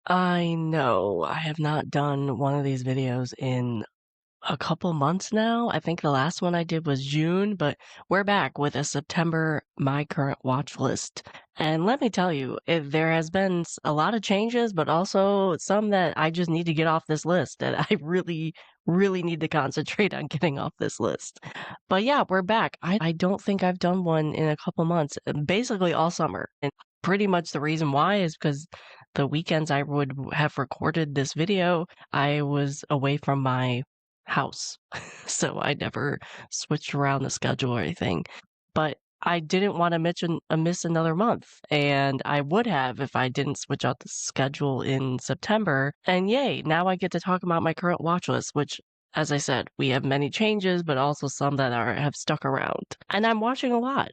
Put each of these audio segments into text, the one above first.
I know. I have not done one of these videos in a couple months now. I think the last one I did was June, but we're back with a September My Current Watch List. And let me tell you, there has been a lot of changes, but also some that I just need to get off this list that I really, really need to concentrate on getting off this list. But yeah, we're back. I don't think I've done one in a couple months, basically all summer. And pretty much the reason why is because the weekends I would have recorded this video, I was away from my house. So I never switched around the schedule or anything. But I didn't want to miss another month, and I would have if I didn't switch out the schedule in September. And yay, now I get to talk about my current watch list, which, as I said, we have many changes, but also some that have stuck around. And I'm watching a lot.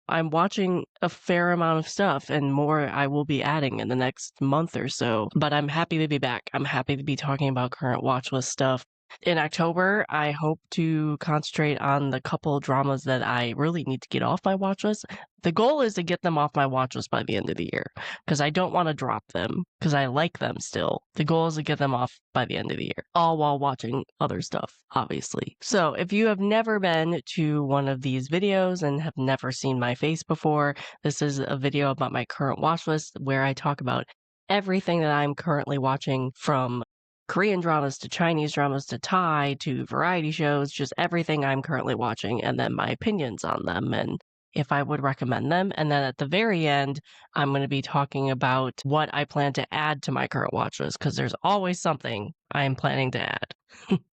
I'm watching a fair amount of stuff, and more I will be adding in the next month or so. But I'm happy to be back. I'm happy to be talking about current watch list stuff. In October, I hope to concentrate on the couple dramas that I really need to get off my watch list. The goal is to get them off my watch list by the end of the year, because I don't want to drop them, because I like them still. The goal is to get them off by the end of the year, all while watching other stuff, obviously. So if you have never been to one of these videos and have never seen my face before, this is a video about my current watch list where I talk about everything that I'm currently watching, from Korean dramas to Chinese dramas to Thai to variety shows, just everything I'm currently watching, and then my opinions on them and if I would recommend them. And then at the very end, I'm going to be talking about what I plan to add to my current watch list, because there's always something I am planning to add.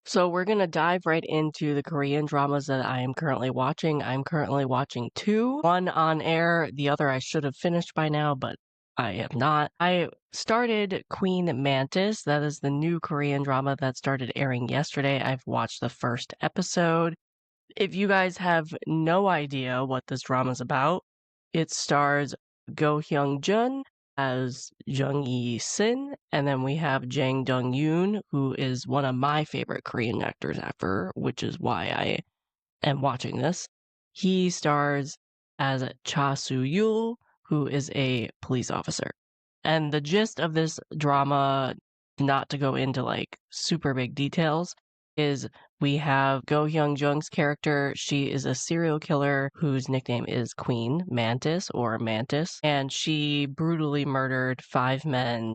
So we're going to dive right into the Korean dramas that I am currently watching. I'm currently watching two, one on air, the other I should have finished by now, but I have not. I started Queen Mantis. That is the new Korean drama that started airing yesterday. I've watched the first episode. If you guys have no idea what this drama is about, it stars Go Hyung-jun as Jung Yi-sin, and then we have Jang Dong-yoon, who is one of my favorite Korean actors ever, which is why I am watching this. He stars as Cha Soo-yul, who is a police officer. And the gist of this drama, not to go into like super big details, is we have Go Hyung-jung's character. She is a serial killer whose nickname is Queen Mantis or Mantis, and she brutally murdered 5 men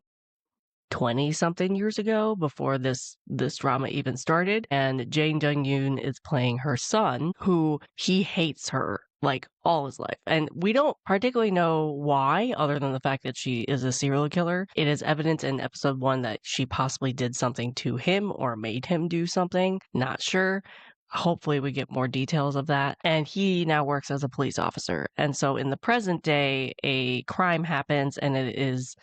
20-something years ago, before this drama even started. And Jang Dong-yoon is playing her son, who he hates her like all his life. And we don't particularly know why, other than the fact that she is a serial killer. It is evident in episode 1 that she possibly did something to him or made him do something. Not sure. Hopefully we get more details of that. And he now works as a police officer. And so in the present day, a crime happens, and it is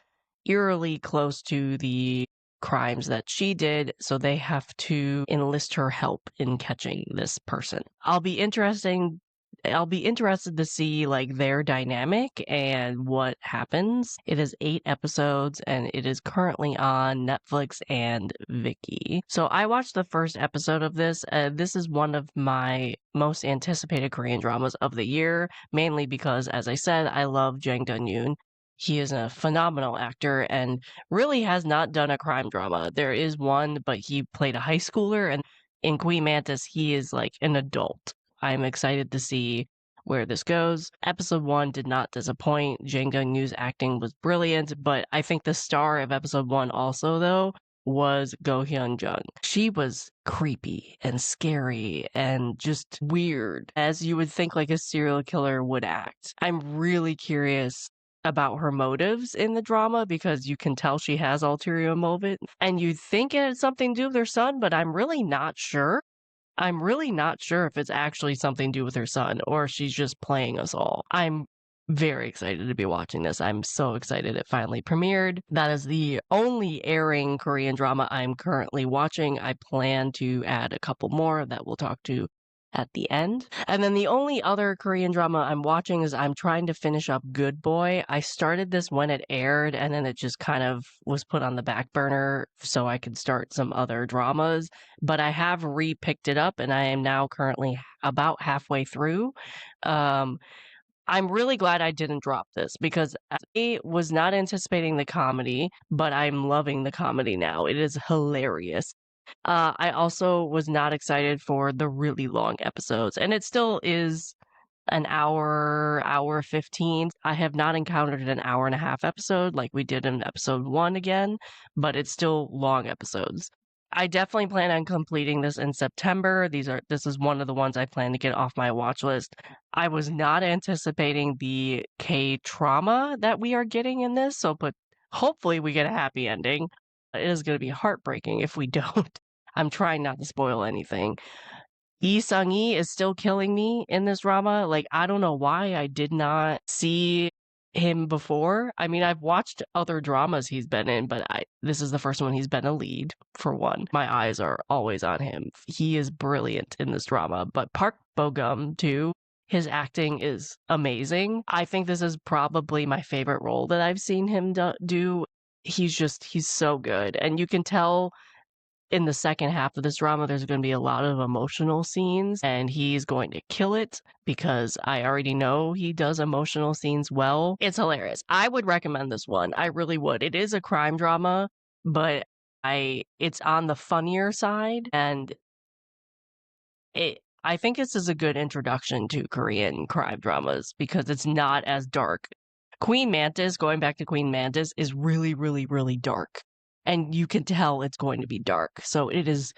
eerily close to the crimes that she did, so they have to enlist her help in catching this person. I'll be interested to see like their dynamic and what happens. It is 8 episodes and it is currently on Netflix and Viki. So I watched the first episode of this. This is one of my most anticipated Korean dramas of the year, mainly because, as I said, I love Jang Dong-yoon. He is a phenomenal actor and really has not done a crime drama. There is one, but he played a high schooler, and in Queen Mantis, he is like an adult. I'm excited to see where this goes. Episode 1 did not disappoint. Jang Dong-yoon's acting was brilliant, but I think the star of episode 1 also, though, was Go Hyun-jung. She was creepy and scary and just weird, as you would think like a serial killer would act. I'm really curious about her motives in the drama, because you can tell she has ulterior motive, and you think it has something to do with her son, but I'm really not sure. I'm really not sure if it's actually something to do with her son or she's just playing us all. I'm very excited to be watching this. I'm so excited it finally premiered. That is the only airing Korean drama I'm currently watching. I plan to add a couple more that we'll talk to at the end. And then the only other Korean drama I'm watching is I'm trying to finish up Good Boy. I started this when it aired, and then it just kind of was put on the back burner so I could start some other dramas. But I have re-picked it up, and I am now currently about halfway through. I'm really glad I didn't drop this because I was not anticipating the comedy, but I'm loving the comedy now. It is hilarious. I also was not excited for the really long episodes, and it still is an hour 15. I have not encountered an hour and a half episode like we did in episode 1 again, but it's still long episodes. I definitely plan on completing this in September. This is one of the ones I plan to get off my watch list. I was not anticipating the Kdrama that we are getting in this, but hopefully we get a happy ending. It is going to be heartbreaking if we don't. I'm trying not to spoil anything. Lee Sung-hee is still killing me in this drama. Like, I don't know why I did not see him before. I mean, I've watched other dramas he's been in, but this is the first one he's been a lead, for one. My eyes are always on him. He is brilliant in this drama. But Park Bo-gum, too, his acting is amazing. I think this is probably my favorite role that I've seen him do. He's so good. And you can tell in the second half of this drama, there's going to be a lot of emotional scenes, and he's going to kill it because I already know he does emotional scenes well. It's hilarious. I would recommend this one. I really would. It is a crime drama, but it's on the funnier side, and I think this is a good introduction to Korean crime dramas because it's not as dark. Queen Mantis, going back to Queen Mantis, is really, really, really dark. And you can tell it's going to be dark. So it is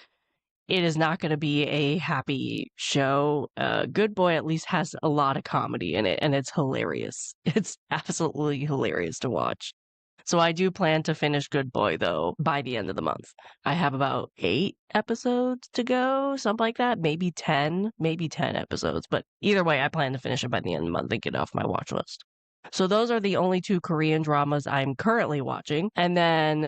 not going to be a happy show. Good Boy at least has a lot of comedy in it, and it's hilarious. It's absolutely hilarious to watch. So I do plan to finish Good Boy, though, by the end of the month. I have about 8 episodes to go, something like that. Maybe 10 episodes. But either way, I plan to finish it by the end of the month and get it off my watch list. So those are the only 2 Korean dramas I'm currently watching. And then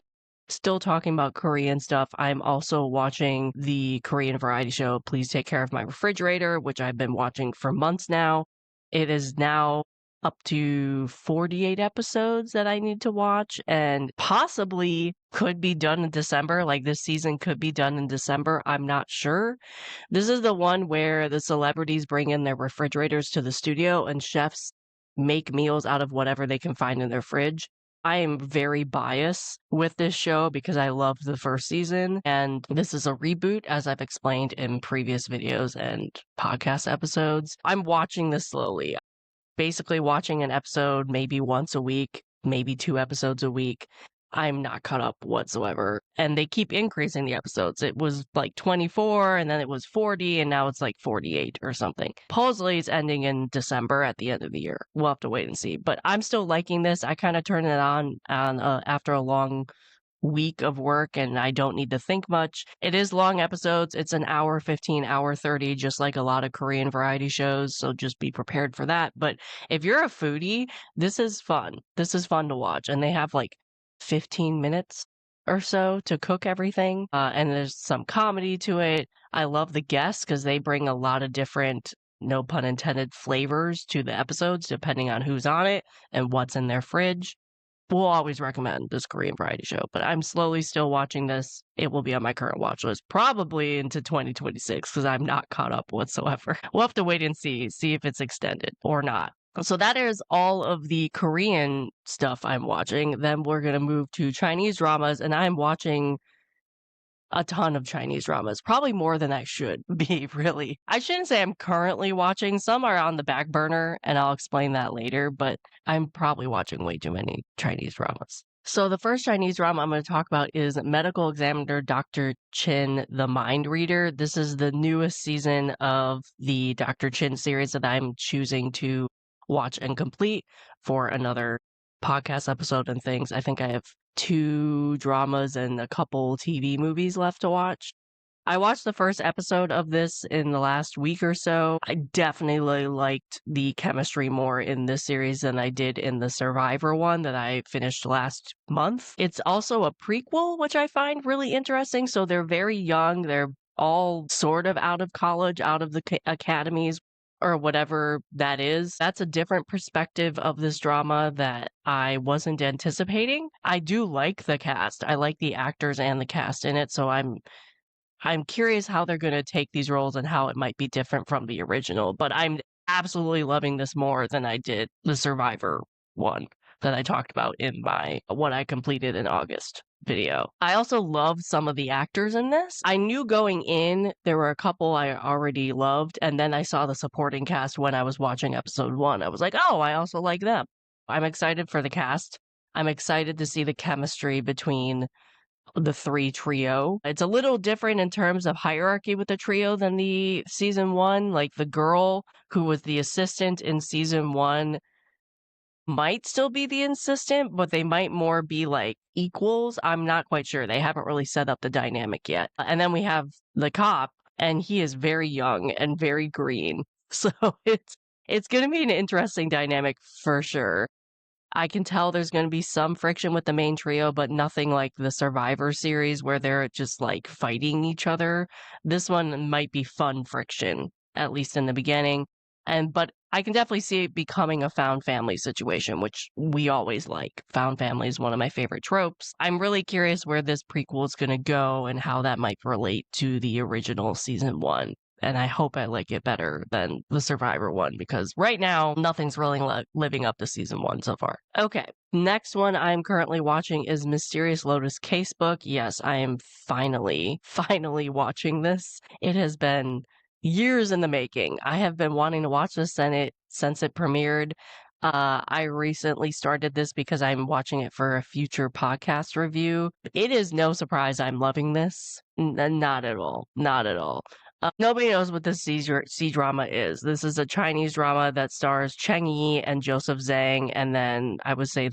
still talking about Korean stuff, I'm also watching the Korean variety show Please Take Care of My Refrigerator, which I've been watching for months now. It is now up to 48 episodes that I need to watch and possibly could be done in December. Like this season could be done in December. I'm not sure. This is the one where the celebrities bring in their refrigerators to the studio and chefs make meals out of whatever they can find in their fridge. I am very biased with this show because I loved the first season, and this is a reboot, as I've explained in previous videos and podcast episodes. I'm watching this slowly, basically watching an episode maybe once a week, maybe 2 episodes a week. I'm not caught up whatsoever. And they keep increasing the episodes. It was like 24, and then it was 40, and now it's like 48 or something. Supposedly it's ending in December at the end of the year. We'll have to wait and see. But I'm still liking this. I kind of turn it on after a long week of work, and I don't need to think much. It is long episodes. It's an hour 15, hour 30, just like a lot of Korean variety shows, so just be prepared for that. But if you're a foodie, this is fun. This is fun to watch, and they have like 15 minutes or so to cook everything, and there's some comedy to it. I love the guests because they bring a lot of different, no pun intended, flavors to the episodes depending on who's on it and what's in their fridge. We'll always recommend this Korean variety show, but I'm slowly still watching this. It will be on my current watch list probably into 2026 because I'm not caught up whatsoever. We'll have to wait and see if it's extended or not. So that is all of the Korean stuff I'm watching. Then we're going to move to Chinese dramas, and I'm watching a ton of Chinese dramas, probably more than I should be, really. I shouldn't say I'm currently watching. Some are on the back burner, and I'll explain that later, but I'm probably watching way too many Chinese dramas. So the first Chinese drama I'm going to talk about is Medical Examiner Dr. Chin, the Mind Reader. This is the newest season of the Dr. Chin series that I'm choosing to watch and complete for another podcast episode and things. I think I have 2 dramas and a couple TV movies left to watch. I watched the first episode of this in the last week or so. I definitely liked the chemistry more in this series than I did in the Survivor one that I finished last month. It's also a prequel, which I find really interesting. So they're very young. They're all sort of out of college, out of the academies, or whatever that is. That's a different perspective of this drama that I wasn't anticipating. I do like the cast. I like the actors and the cast in it, so I'm curious how they're going to take these roles and how it might be different from the original, but I'm absolutely loving this more than I did the Survivor one that I talked about in my what I completed in August video. I also love some of the actors in this. I knew going in there were a couple I already loved, and then I saw the supporting cast when I was watching episode 1. I was like, oh, I also like them. I'm excited for the cast. I'm excited to see the chemistry between the 3 trio. It's a little different in terms of hierarchy with the trio than the season 1. Like the girl who was the assistant in season 1 might still be the assistant, but they might more be like equals. I'm not quite sure. They haven't really set up the dynamic yet. And then we have the cop, and he is very young and very green. So it's going to be an interesting dynamic for sure. I can tell there's going to be some friction with the main trio, but nothing like the Survivor series where they're just like fighting each other. This one might be fun friction, at least in the beginning. But I can definitely see it becoming a found family situation, which we always like. Found family is one of my favorite tropes. I'm really curious where this prequel is going to go and how that might relate to the original season 1. And I hope I like it better than the Survivor one, because right now, nothing's really living up to season 1 so far. Okay, next one I'm currently watching is Mysterious Lotus Casebook. Yes, I am finally watching this. It has been years in the making. I have been wanting to watch this since it premiered. I recently started this because I'm watching it for a future podcast review. It is no surprise I'm loving this. Not at all. Not at all. Nobody knows what this C-drama is. This is a Chinese drama that stars Cheng Yi and Joseph Zhang, and then I would say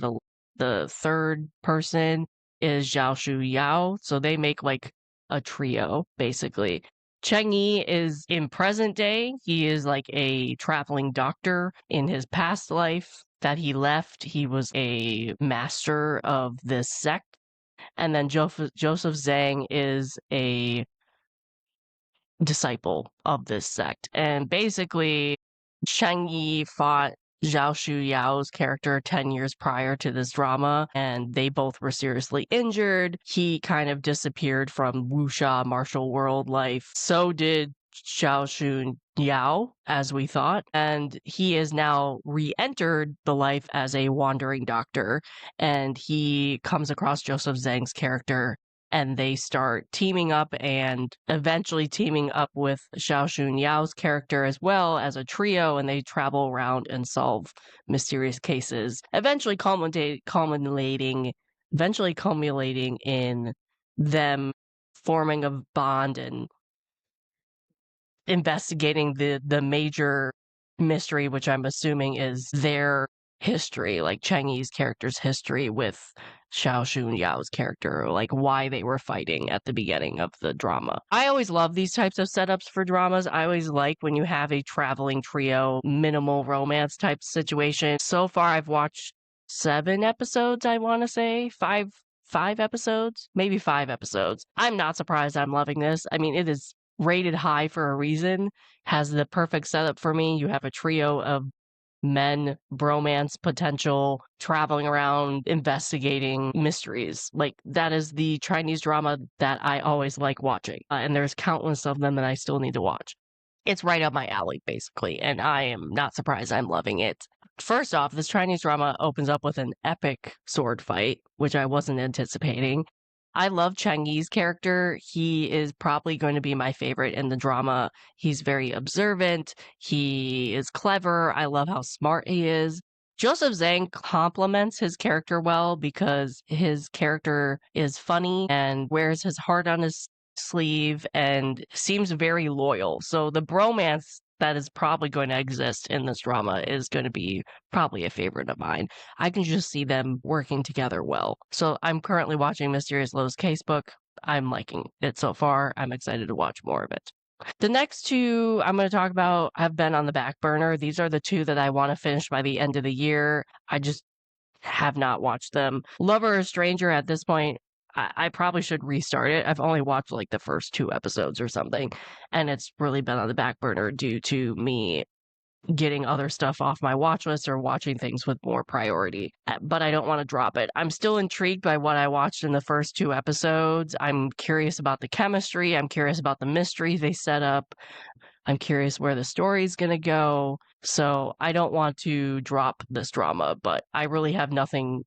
the third person is Zhao Shu Yao. So they make like a trio, basically. Cheng Yi is in present day. He is like a traveling doctor. In his past life that he left, he was a master of this sect. And then Joseph Zhang is a disciple of this sect. And basically, Cheng Yi fought Zhao Shu Yao's character 10 years prior to this drama, and they both were seriously injured. He kind of disappeared from wuxia martial world life. So did Zhao Shu Yao, as we thought, and he is now re-entered the life as a wandering doctor, and he comes across Joseph Zhang's character, and they start teaming up and eventually teaming up with Xiao Shun Yao's character as well as a trio, and they travel around and solve mysterious cases, eventually culminating in them forming a bond and investigating the major mystery, which I'm assuming is their history, like Cheng Yi's character's history with Xiao Shun Yao's character, like why they were fighting at the beginning of the drama. I always love these types of setups for dramas. I always like when you have a traveling trio, minimal romance type situation. So far, I've watched 7 episodes, I want to say. Five episodes? Maybe 5 episodes. I'm not surprised I'm loving this. I mean, it is rated high for a reason, has the perfect setup for me. You have a trio of men, bromance potential, traveling around, investigating mysteries. Like, that is the Chinese drama that I always like watching. And there's countless of them that I still need to watch. It's right up my alley, basically, and I am not surprised I'm loving it. First off, this Chinese drama opens up with an epic sword fight, which I wasn't anticipating. I love Cheng Yi's character. He is probably going to be my favorite in the drama. He's very observant. He is clever. I love how smart he is. Joseph Zhang complements his character well because his character is funny and wears his heart on his sleeve and seems very loyal. So the bromance that is probably going to exist in this drama is going to be probably a favorite of mine. I can just see them working together well. So I'm currently watching Mysterious Lotus Casebook. I'm liking it so far. I'm excited to watch more of it. The next 2 I'm going to talk about have been on the back burner. These are the 2 that I want to finish by the end of the year. I just have not watched them. Lover or Stranger at this point, I probably should restart it. I've only watched like the first 2 episodes or something, and it's really been on the back burner due to me getting other stuff off my watch list or watching things with more priority. But I don't want to drop it. I'm still intrigued by what I watched in the first 2 episodes. I'm curious about the chemistry. I'm curious about the mystery they set up. I'm curious where the story's gonna go. So I don't want to drop this drama, but I really have nothing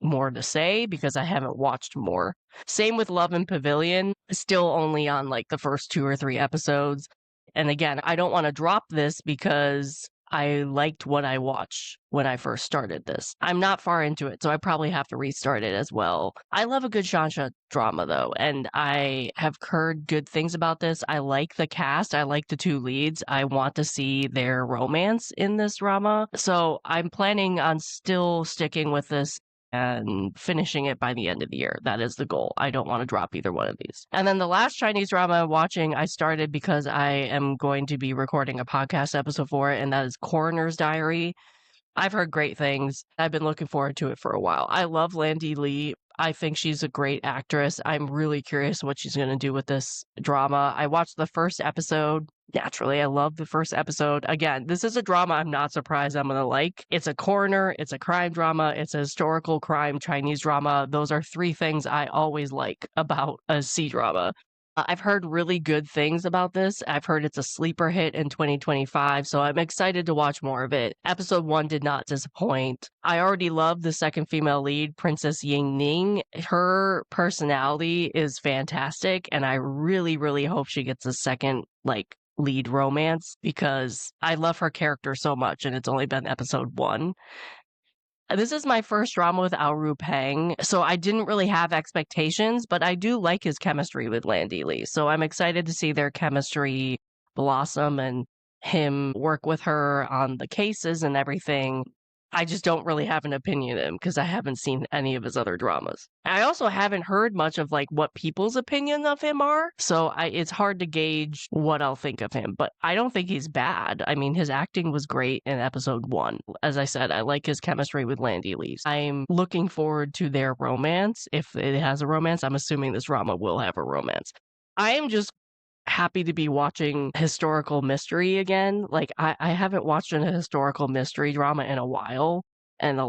more to say because I haven't watched more. Same with Love and Pavilion, still only on like the first 2 or 3 episodes. And again, I don't want to drop this because I liked what I watched when I first started this. I'm not far into it, so I probably have to restart it as well. I love a good Shansha drama though, and I have heard good things about this. I like the cast, I like the 2 leads. I want to see their romance in this drama. So I'm planning on still sticking with this and finishing it by the end of the year. That is the goal. I don't want to drop either one of these. And then the last Chinese drama I'm watching, I started because I am going to be recording a podcast episode for it, and that is Coroner's Diary. I've heard great things. I've been looking forward to it for a while. I love Landy Lee. I think she's a great actress. I'm really curious what she's going to do with this drama. I watched the first episode. Naturally, I love the first episode. Again, this is a drama I'm not surprised I'm going to like. It's a coroner, it's a crime drama, it's a historical crime Chinese drama. Those are 3 things I always like about a C-drama. I've heard really good things about this. I've heard it's a sleeper hit in 2025, so I'm excited to watch more of it. Episode 1 did not disappoint. I already love the second female lead, Princess Ying Ning. Her personality is fantastic, and I really, really hope she gets a second, lead romance because I love her character so much, and it's only been episode 1. This is my first drama with Aoru Peng, so I didn't really have expectations, but I do like his chemistry with Landy Lee. So I'm excited to see their chemistry blossom and him work with her on the cases and everything. I just don't really have an opinion of him because I haven't seen any of his other dramas. I also haven't heard much of what people's opinion of him are, so it's hard to gauge what I'll think of him, but I don't think he's bad. I mean, his acting was great in episode 1. As I said, I like his chemistry with Landy Lee. I'm looking forward to their romance. If it has a romance, I'm assuming this drama will have a romance. I am just happy to be watching historical mystery again. I haven't watched a historical mystery drama in a while, and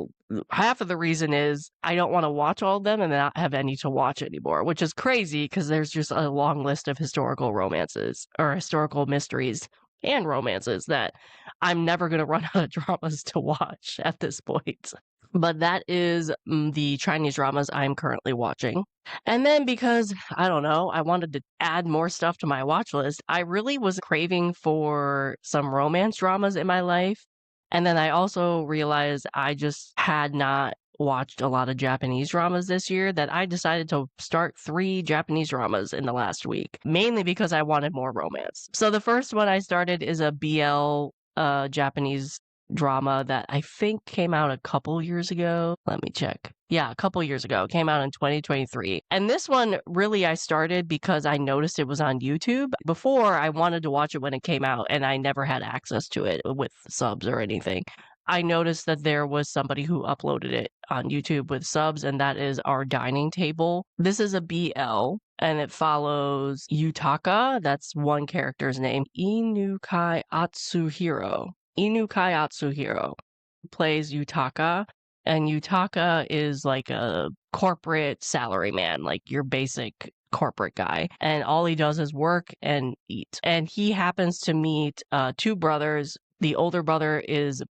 half of the reason is I don't want to watch all of them and not have any to watch anymore, which is crazy because there's just a long list of historical romances or historical mysteries and romances that I'm never going to run out of dramas to watch at this point. But that is the Chinese dramas I'm currently watching. And then because, I don't know, I wanted to add more stuff to my watch list, I really was craving for some romance dramas in my life. And then I also realized I just had not watched a lot of Japanese dramas this year, that I decided to start 3 Japanese dramas in the last week, mainly because I wanted more romance. So the first one I started is a BL Japanese drama that I think came out a couple years ago. Let me check. Yeah, a couple years ago. It came out in 2023. And this one, really, I started because I noticed it was on YouTube. Before, I wanted to watch it when it came out, and I never had access to it with subs or anything. I noticed that there was somebody who uploaded it on YouTube with subs, and that is Our Dining Table. This is a BL, and it follows Yutaka. That's one character's name. Inukai Atsuhiro. Inukai Atsuhiro plays Yutaka, and Yutaka is like a corporate salaryman, like your basic corporate guy, and all he does is work and eat. And he happens to meet 2 brothers. The older brother is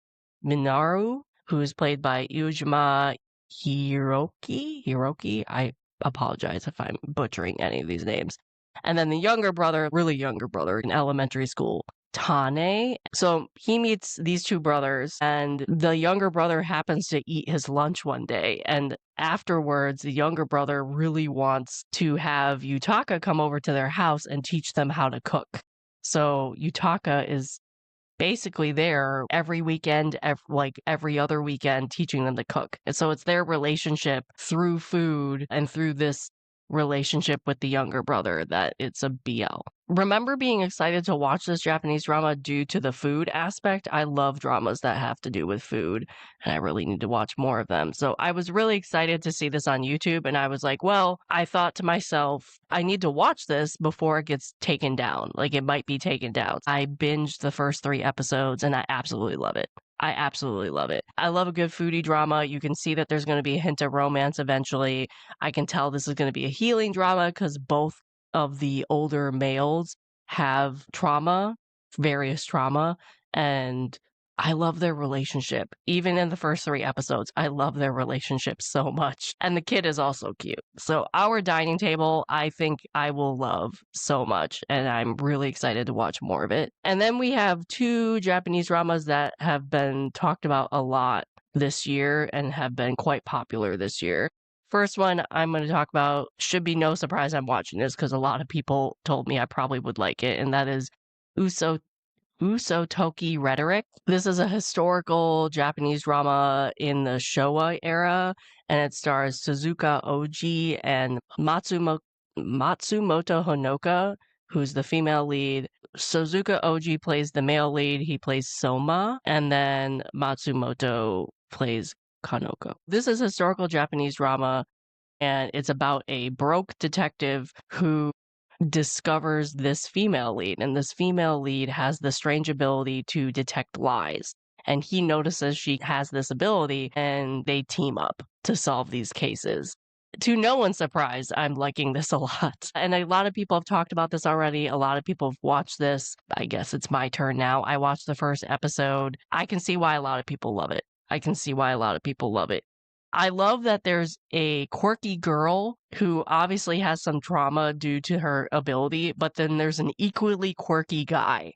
Minaru, who is played by Ujima Hiroki. I apologize if I'm butchering any of these names. And then the younger brother, really younger brother in elementary school, Tane. So he meets these 2 brothers, and the younger brother happens to eat his lunch one day. And afterwards, the younger brother really wants to have Yutaka come over to their house and teach them how to cook. So Yutaka is basically there every weekend, every other weekend, teaching them to cook. And so it's their relationship through food and through this relationship with the younger brother that it's a BL. Remember being excited to watch this Japanese drama due to the food aspect. I love dramas that have to do with food, and I really need to watch more of them. So I was really excited to see this on YouTube, and I was like, well, I thought to myself, I need to watch this before it gets taken down. It might be taken down. I binged the first 3 episodes, and I absolutely love it. I absolutely love it. I love a good foodie drama. You can see that there's going to be a hint of romance eventually. I can tell this is going to be a healing drama because both of the older males have trauma various trauma, and I love their relationship. Even in the first 3 episodes, I love their relationship so much, and the kid is also cute. So Our Dining Table, I think I will love so much, and I'm really excited to watch more of it. And then we have 2 Japanese dramas that have been talked about a lot this year and have been quite popular this year. First one I'm going to talk about, should be no surprise I'm watching this because a lot of people told me I probably would like it, and that is Usotoki Rhetoric. This is a historical Japanese drama in the Showa era, and it stars Suzuka Oji and Matsumoto Honoka, who's the female lead. Suzuka Oji plays the male lead. He plays Soma, and then Matsumoto plays Kanoko. This is a historical Japanese drama, and it's about a broke detective who discovers this female lead, and this female lead has the strange ability to detect lies. And he notices she has this ability, and they team up to solve these cases. To no one's surprise, I'm liking this a lot. And a lot of people have talked about this already. A lot of people have watched this. I guess it's my turn now. I watched the first episode. I can see why a lot of people love it. I love that there's a quirky girl who obviously has some trauma due to her ability, but then there's an equally quirky guy.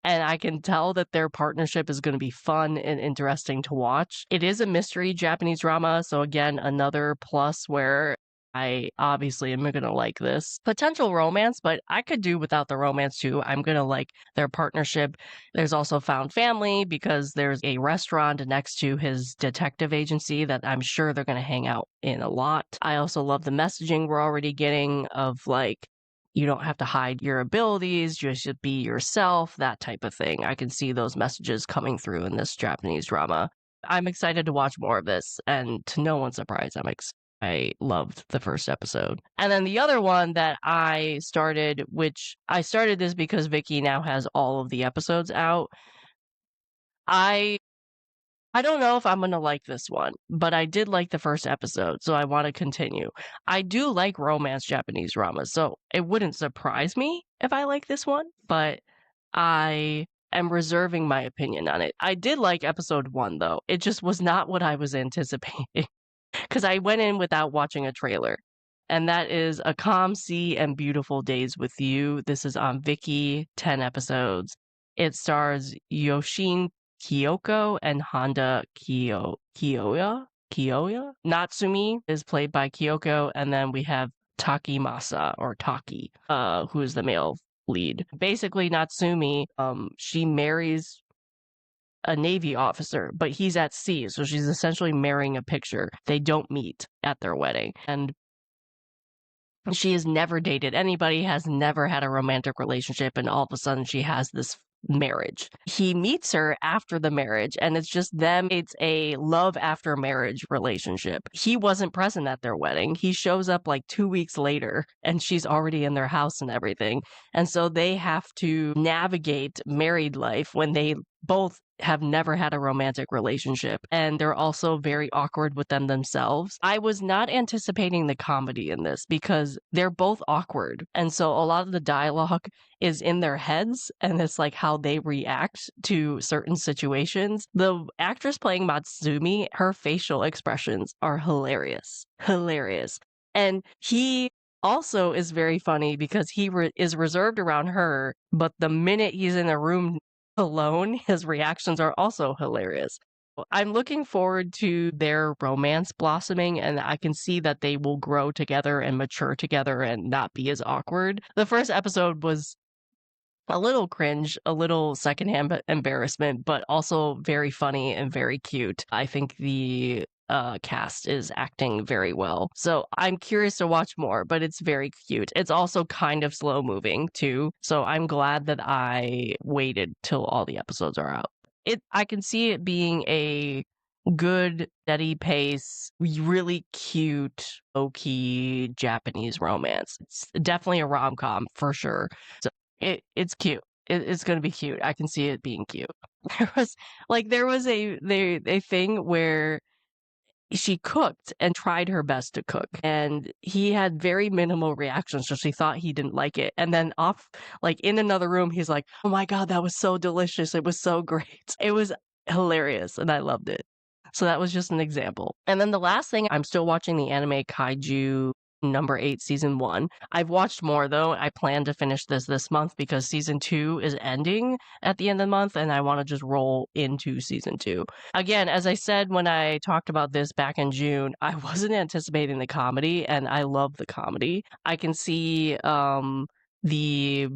And I can tell that their partnership is going to be fun and interesting to watch. It is a mystery Japanese drama, so again, another plus where I obviously am going to like this. Potential romance, but I could do without the romance too. I'm going to like their partnership. There's also found family because there's a restaurant next to his detective agency that I'm sure they're going to hang out in a lot. I also love the messaging we're already getting of like, you don't have to hide your abilities, you should be yourself, that type of thing. I can see those messages coming through in this Japanese drama. I'm excited to watch more of this, and to no one's surprise, I loved the first episode. And then the other one that I started, which I started this because Vicky now has all of the episodes out. I don't know if I'm going to like this one, but I did like the first episode, so I want to continue. I do like romance Japanese dramas, so it wouldn't surprise me if I like this one, but I am reserving my opinion on it. I did like episode 1, though. It just was not what I was anticipating. Because I went in without watching a trailer. And that is A Calm Sea and Beautiful Days with You. This is on Viki, 10 episodes. It stars Yoshin Kyoko and Honda Kiyoya. Natsumi is played by Kyoko, and then we have Takimasa, or Taki, who is the male lead. Basically, Natsumi, she marries a Navy officer, but he's at sea, so she's essentially marrying a picture. They don't meet at their wedding, and she has never dated anybody, has never had a romantic relationship, and all of a sudden she has this marriage. He meets her after the marriage, and it's just them. It's a love after marriage relationship. He wasn't present at their wedding. He shows up like 2 weeks later, and she's already in their house and everything. And so they have to navigate married life when they both have never had a romantic relationship, and they're also very awkward with them themselves. I was not anticipating the comedy in this because they're both awkward, and so a lot of the dialogue is in their heads, and it's like how they react to certain situations. The actress playing Matsumi, her facial expressions are hilarious. And he also is very funny because he is reserved around her, but the minute he's in a room alone, his reactions are also hilarious. I'm looking forward to their romance blossoming, and I can see that they will grow together and mature together and not be as awkward. The first episode was a little cringe, a little secondhand embarrassment, but also very funny and very cute. I think the cast is acting very well. So I'm curious to watch more, but it's very cute. It's also kind of slow moving too. So I'm glad that I waited till all the episodes are out. I can see it being a good, steady pace, really cute, low-key Japanese romance. It's definitely a rom-com for sure. So it's cute. It's gonna be cute. I can see it being cute. There was a thing where she cooked and tried her best to cook, and he had very minimal reactions, so she thought he didn't like it. And then off, like in another room, he's like, "Oh my God, that was so delicious. It was so great." It was hilarious, and I loved it. So that was just an example. And then the last thing, I'm still watching the anime Kaiju number 8 season 1. I've watched more though. I plan to finish this month because season 2 is ending at the end of the month and I want to just roll into season 2. Again, as I said when I talked about this back in June, I wasn't anticipating the comedy and I love the comedy. I can see the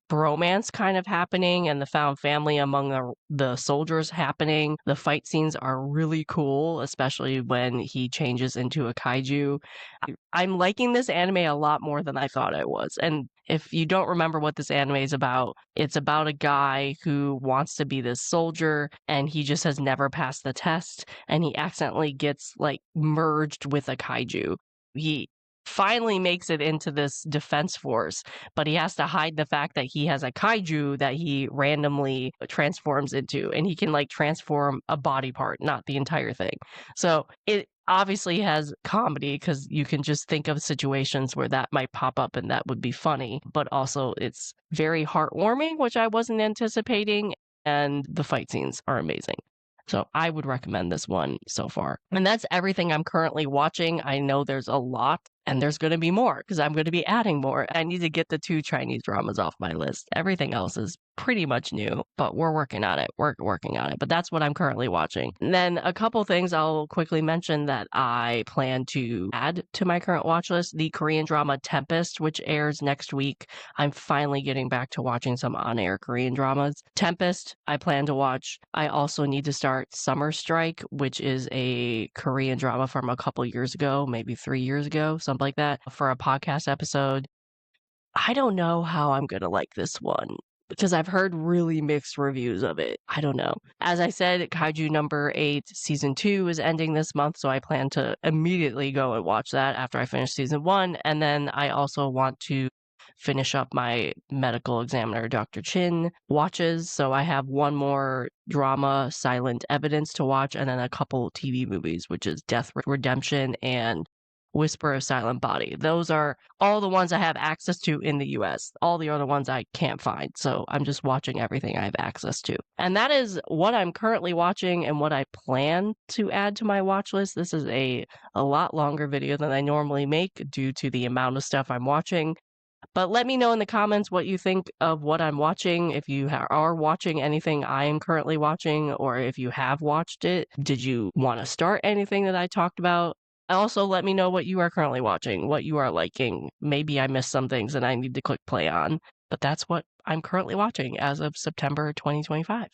bromance kind of happening and the found family among the soldiers happening. The fight scenes are really cool, especially when he changes into a kaiju. I'm liking this anime a lot more than I thought I was. And if you don't remember what this anime is about, it's about a guy who wants to be this soldier and he just has never passed the test and he accidentally gets like merged with a kaiju. He finally makes it into this defense force, but he has to hide the fact that he has a kaiju that he randomly transforms into, and he can like transform a body part, not the entire thing. So it obviously has comedy because you can just think of situations where that might pop up and that would be funny, but also it's very heartwarming, which I wasn't anticipating, and the fight scenes are amazing. So I would recommend this one so far. And that's everything I'm currently watching. I know there's a lot and there's going to be more because I'm going to be adding more. I need to get the 2 Chinese dramas off my list. Everything else is pretty much new, but we're working on it. We're working on it. But that's what I'm currently watching. And then a couple things I'll quickly mention that I plan to add to my current watch list. The Korean drama Tempest, which airs next week. I'm finally getting back to watching some on-air Korean dramas. Tempest, I plan to watch. I also need to start Summer Strike, which is a Korean drama from a couple years ago, maybe 3 years ago, something like that, for a podcast episode. I don't know how I'm going to like this one because I've heard really mixed reviews of it. I don't know. As I said, Kaiju number 8 season 2 is ending this month, so I plan to immediately go and watch that after I finish season 1. And then I also want to finish up my medical examiner, Dr. Chin, watches. So I have one more drama, Silent Evidence, to watch, and then a couple TV movies, which is Death Redemption and Whisper of Silent Body. Those are all the ones I have access to in the US. All the other ones I can't find. So I'm just watching everything I have access to. And that is what I'm currently watching and what I plan to add to my watch list. This is a lot longer video than I normally make due to the amount of stuff I'm watching. But let me know in the comments what you think of what I'm watching, if you are watching anything I am currently watching, or if you have watched it. Did you want to start anything that I talked about? Also, let me know what you are currently watching, what you are liking. Maybe I missed some things and I need to click play on, but that's what I'm currently watching as of September 2025.